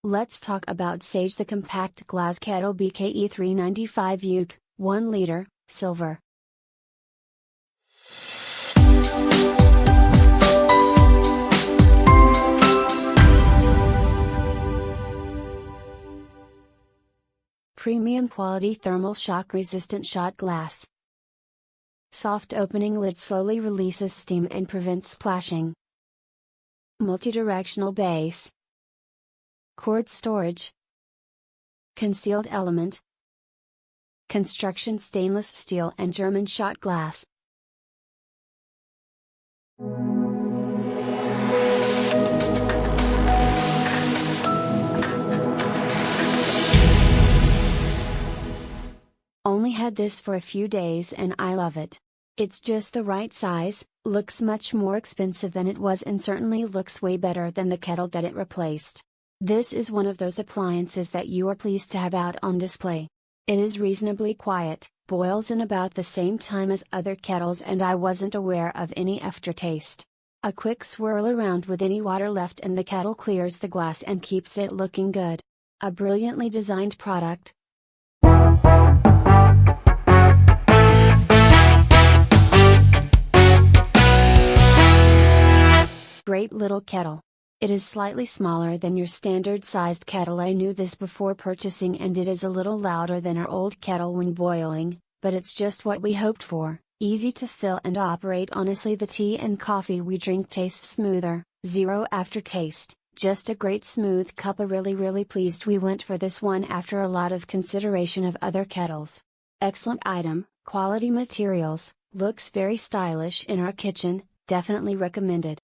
Let's talk about Sage, the compact glass kettle BKE395UK, 1 liter, silver. Premium quality thermal shock resistant Schott glass. Soft opening lid slowly releases steam and prevents splashing. Multi-directional base. Cord storage. Concealed element. Construction stainless steel and German Schott glass. Only had this for a few days and I love it. It's just the right size, looks much more expensive than it was and certainly looks way better than the kettle that it replaced. This is one of those appliances that you are pleased to have out on display. It is reasonably quiet, boils in about the same time as other kettles and I wasn't aware of any aftertaste. A quick swirl around with any water left and the kettle clears the glass and keeps it looking good. A brilliantly designed product. Great little kettle. It is slightly smaller than your standard sized kettle. I knew this before purchasing and it is a little louder than our old kettle when boiling, but it's just what we hoped for. Easy to fill and operate. Honestly, the tea and coffee we drink tastes smoother, zero aftertaste, just a great smooth cup. Really pleased we went for this one after a lot of consideration of other kettles. Excellent item, quality materials, looks very stylish in our kitchen, definitely recommended.